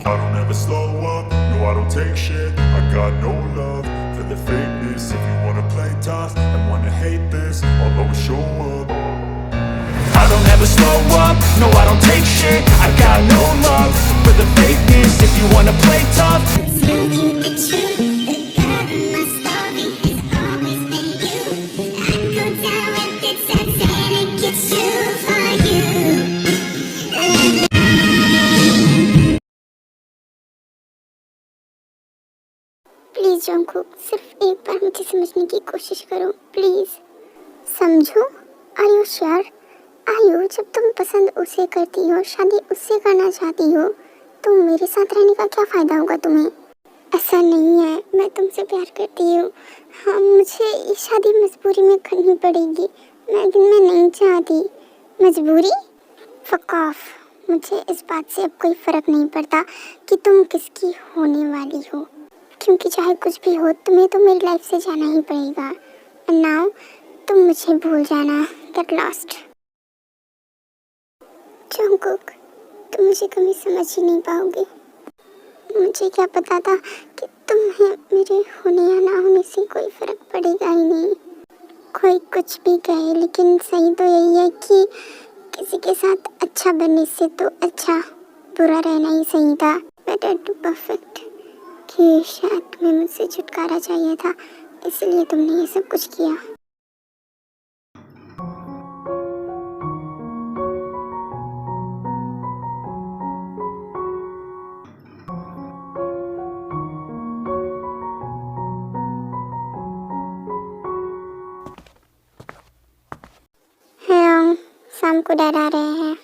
I don't ever slow up, no I don't take shit. I got no love for the fakeness. If you wanna play tough and wanna hate this, I'll always show up. I don't ever slow up, no I don't take shit. I got no love for the fakeness. If you wanna play tough, please Jungkook, सिर्फ एक बार मुझे समझने की कोशिश करो please. समझो? Are you sure? Ayu, जब तुम पसंद उसे करती हो, शादी उससे करना चाहती हो, तो मेरे साथ रहने का क्या फायदा होगा तुम्हें? ऐसा नहीं है, मैं तुमसे प्यार करती हूँ। हाँ, मुझे ये शादी मजबूरी में करनी पड़ेगी, मैं नहीं चाहती। मजबूरी? Fuck off. मुझे इस बात से अब कोई फर्क नहीं पड़ता कि तुम किसकी होने वाली हो, क्योंकि चाहे कुछ भी हो, तुम्हें तो मेरी लाइफ से जाना ही पड़ेगा। एंड नाउ तुम मुझे भूल जाना, गेट लॉस्ट। जंगकुक, तुम मुझे कभी समझ ही नहीं पाओगे। मुझे क्या पता था कि तुम्हें मेरे होने या ना होने से कोई फर्क पड़ेगा ही नहीं। कोई कुछ भी कहे, लेकिन सही तो यही है कि किसी के साथ अच्छा बनने से तो अच्छा बुरा रहना ही सही था। Better to perfect. कि शायद तुम्हें मुझसे छुटकारा चाहिए था, इसलिए तुमने ये सब कुछ किया। हाँ, शाम को डरा रहे हैं।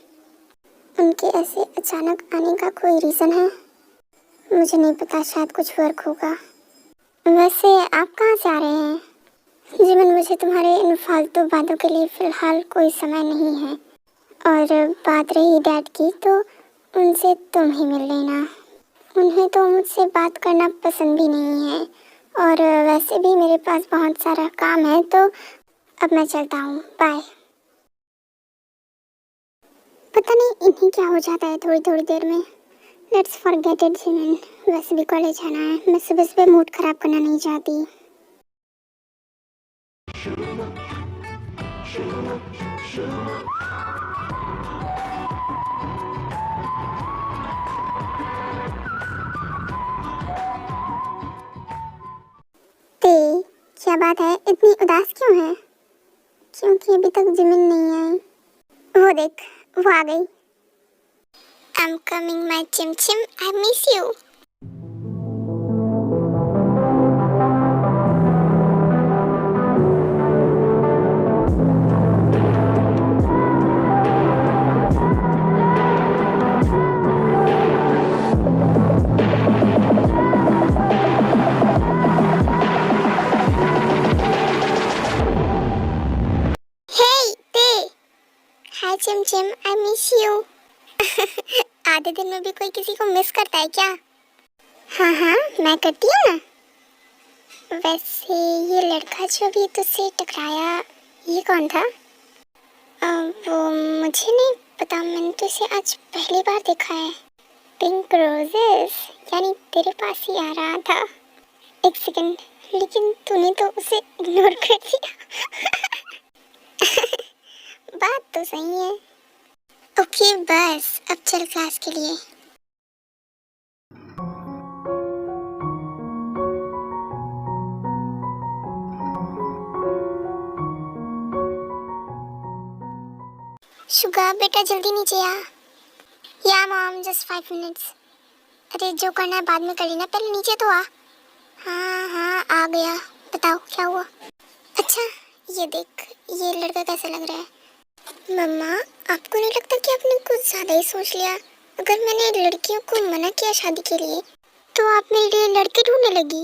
उनके ऐसे अचानक आने का कोई रीज़न है? मुझे नहीं पता, शायद कुछ वर्क होगा। वैसे आप कहाँ से आ रहे हैं? जीवन, मुझे तुम्हारे इन फालतू बातों के लिए फ़िलहाल कोई समय नहीं है। और बात रही डैड की, तो उनसे तुम ही मिल लेना। उन्हें तो मुझसे बात करना पसंद भी नहीं है, और वैसे भी मेरे पास बहुत सारा काम है, तो अब मैं चलता हूँ, बाय। पता नहीं इन्हें क्या हो जाता है थोड़ी थोड़ी देर में। लेट्स फॉरगेट इट जीवन, वैसे भी कॉलेज जाना है, मैं सुबह सुबह मूड खराब करना नहीं चाहती। ते, क्या बात है, इतनी उदास क्यों है? क्योंकि अभी तक जिमिन नहीं आई। वो देख, वो आ गई। I'm coming, my chim chim, I miss you. Hey, Te. Hi, Chim Chim, I miss you. आधे दिन में भी कोई किसी को मिस करता है क्या? हाँ हाँ, मैं करती हूँ ना। वैसे ये लड़का जो भी तुझसे टकराया, ये कौन था? वो मुझे नहीं पता, मैंने तो इसे आज पहली बार देखा है। पिंक रोजेस, यानी तेरे पास ही आ रहा था। एक सेकंड, लेकिन तूने तो उसे इग्नोर कर दिया। बात तो सही है। ओके बस, अब चल क्लास के लिए। शुगा बेटा, जल्दी नीचे आ। या मॉम, जस्ट 5 मिनट्स। अरे जो करना है बाद में कर लेना, पहले नीचे तो आ। हाँ हाँ, आ गया। बताओ क्या हुआ? अच्छा, ये देख, ये लड़का कैसा लग रहा है? मम्मा, आपको नहीं लगता कि आपने कुछ ज़्यादा ही सोच लिया? अगर मैंने लड़कियों को मना किया शादी के लिए, तो आप मेरे लिए लड़के ढूंढने लगी।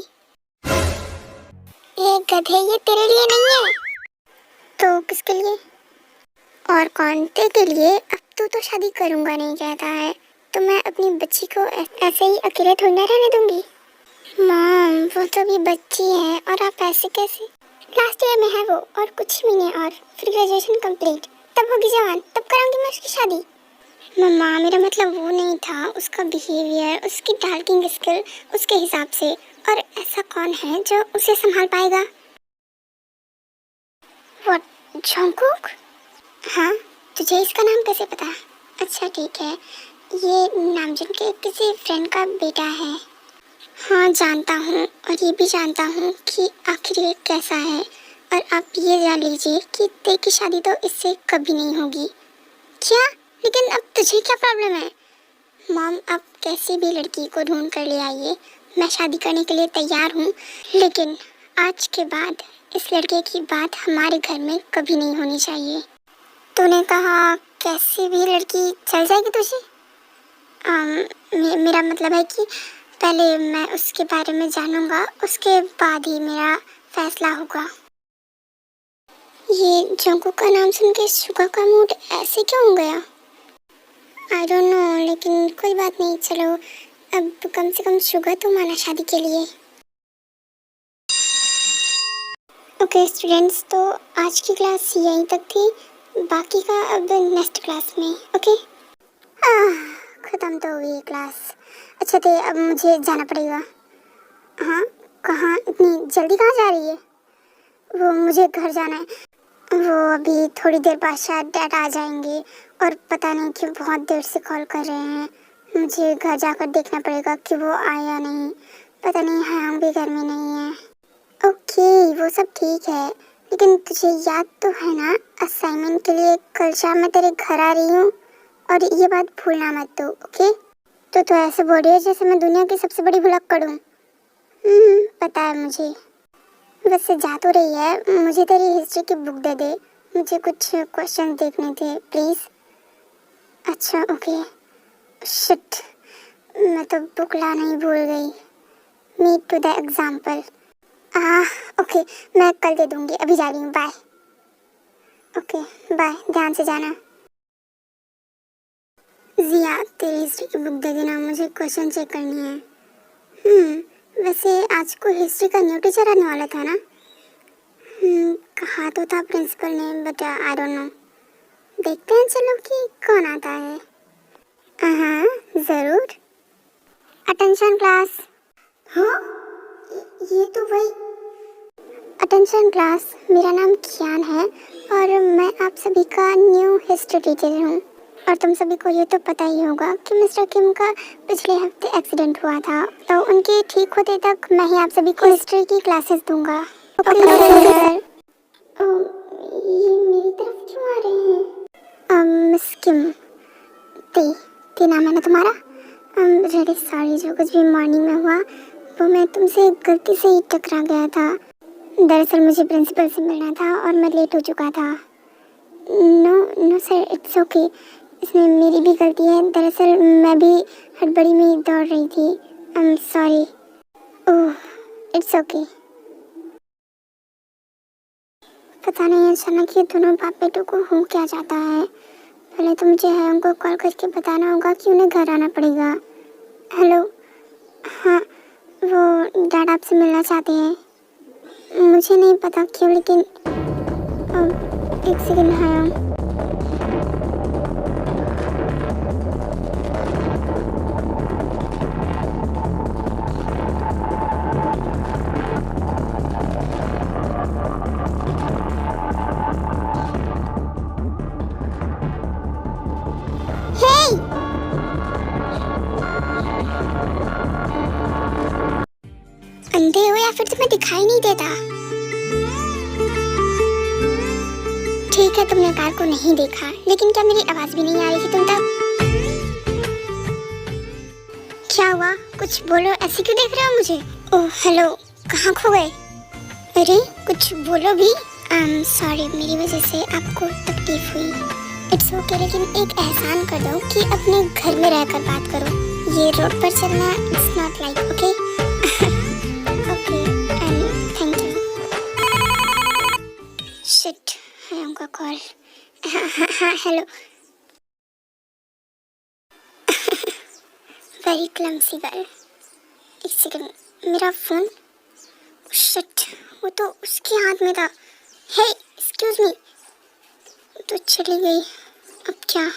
ये गधे, ये तेरे लिए नहीं है। तो किसके लिए? और कौन? तेरे के लिए। अब तो शादी करूँगा नहीं कहता है, तो मैं अपनी बच्ची को ऐसे ही अकेले थोड़ी ना रहने दूंगी। मॉम, वो तो अभी बच्ची है, और आप ऐसे कैसे? लास्ट ईयर में है वो, और कुछ महीने और फिर ग्रेजुएशन कंप्लीट, तब होगी जवान, तब कराऊंगी मैं उसकी शादी। मम्मा मेरा मतलब वो नहीं था, उसका बिहेवियर, उसकी डाल्किंग स्किल उसके हिसाब से। और ऐसा कौन है जो उसे संभाल पाएगा? What, Jungkook? हाँ, तुझे इसका नाम कैसे पता? अच्छा ठीक है, ये नामजुन के किसी फ्रेंड का बेटा है। हाँ जानता हूँ, और ये भी जानता हूँ कि आखिर ये कैसा है। और आप ये जान लीजिए कि ते की शादी तो इससे कभी नहीं होगी। क्या? लेकिन अब तुझे क्या प्रॉब्लम है? मॉम, आप कैसी भी लड़की को ढूंढ कर ले आइए, मैं शादी करने के लिए तैयार हूँ। लेकिन आज के बाद इस लड़के की बात हमारे घर में कभी नहीं होनी चाहिए। तूने कहा कैसी भी लड़की चल जाएगी तुझे? मेरा मतलब है कि पहले मैं उसके बारे में जानूंगा, उसके बाद ही मेरा फैसला होगा। ये जंगकुक का नाम सुन के शुगा का मूड ऐसे क्यों हो गया? आई डोंट नो, लेकिन कोई बात नहीं, चलो अब कम से कम शुगा तो माना शादी के लिए। ओके स्टूडेंट्स, तो आज की क्लास यहीं तक थी, बाकी का अब नेक्स्ट क्लास में। ओके, खत्म तो हुई क्लास। अच्छा थे, अब मुझे जाना पड़ेगा। हाँ, कहाँ? इतनी जल्दी कहाँ जा रही है? वो मुझे घर जाना है। वो अभी थोड़ी देर बाद शायद डैड आ जाएंगे, और पता नहीं क्यों बहुत देर से कॉल कर रहे हैं। मुझे घर जाकर देखना पड़ेगा कि वो आए या नहीं। पता नहीं हम भी घर में नहीं है। ओके, वो सब ठीक है, लेकिन तुझे याद तो है ना, असाइनमेंट के लिए कल शाम मैं तेरे घर आ रही हूँ, और ये बात भूलना मत तू। ओके? तो ऐसे बोल रही है जैसे मैं दुनिया की सबसे बड़ी भुलक्कड़ हूँ। पता है मुझे। वैसे जा तो रही है, मुझे तेरी हिस्ट्री की बुक दे दे, मुझे कुछ क्वेश्चन देखने थे प्लीज़। अच्छा ओके। शिट, मैं तो बुक लाना ही भूल गई। Meet to the example. Okay, मैं कल दे दूँगी, अभी जा रही हूँ, बाय। ओके बाय, ध्यान से जाना। जिया, तेरी हिस्ट्री की बुक दे देना, मुझे क्वेश्चन चेक करनी है। वैसे आज को हिस्ट्री का न्यू टीचर आने वाला था ना? कहा तो था प्रिंसिपल ने, बट आई डोंट नो। देखते हैं चलो कि कौन आता है। हाँ ज़रूर। Attention class. हाँ, ये तो वही। अटेंशन क्लास, मेरा नाम कियान है, और मैं आप सभी का न्यू हिस्ट्री टीचर हूँ। और तुम सभी को ये तो पता ही होगा कि मिस्टर किम का पिछले हफ्ते एक्सीडेंट हुआ था, तो उनके ठीक होते तक मैं ही आप सभी को हिस्ट्री की क्लासेस दूंगा। Okay sir. ये मेरी तरफ क्यों आ रहे हैं? मिस किम, ते नाम है ना तुम्हारा? रियली सॉरी, जो कुछ भी मॉर्निंग में हुआ वो मैं तुमसे गलती से ही टकरा गया था। दरअसल मुझे प्रिंसिपल से मिलना था और मैं लेट हो चुका था। नो सर, इट्स ओके, इसमें मेरी भी गलती है। दरअसल मैं भी हड़बड़ी में ही दौड़ रही थी। I am sorry. Oh, it's okay. पता नहीं अचानक ये दोनों बाप बेटों को हो क्या जाता है। पहले तो मुझे है उनको कॉल करके बताना होगा कि उन्हें घर आना पड़ेगा। हेलो, हाँ, वो डैड आपसे मिलना चाहते हैं। मुझे नहीं पता क्यों, लेकिन एक सेकंड है। अंधे हो या फिर तुम्हें दिखाई नहीं देता? ठीक है, तुमने कार को नहीं देखा, लेकिन क्या मेरी आवाज भी नहीं आ रही थी तुम तक? क्या हुआ? कुछ बोलो, ऐसे क्यों देख रहे हो मुझे? ओह हेलो, कहाँ खो गए? अरे कुछ बोलो भी। सॉरी, मेरी वजह से आपको तकलीफ हुई। इट्स ओके, लेकिन एक एहसान कर दो कि अपने घर में रहकर बात करो। ये रोड पर चलना it's not like, okay? Okay, and thank you. Shit, है उनका कॉल। हाँ हेलो। Very clumsy girl. एक सेकंड, मेरा फोन। शिट, वो तो उसके हाथ में था। हे एक्सक्यूज मी, तो चली गई, अब क्या?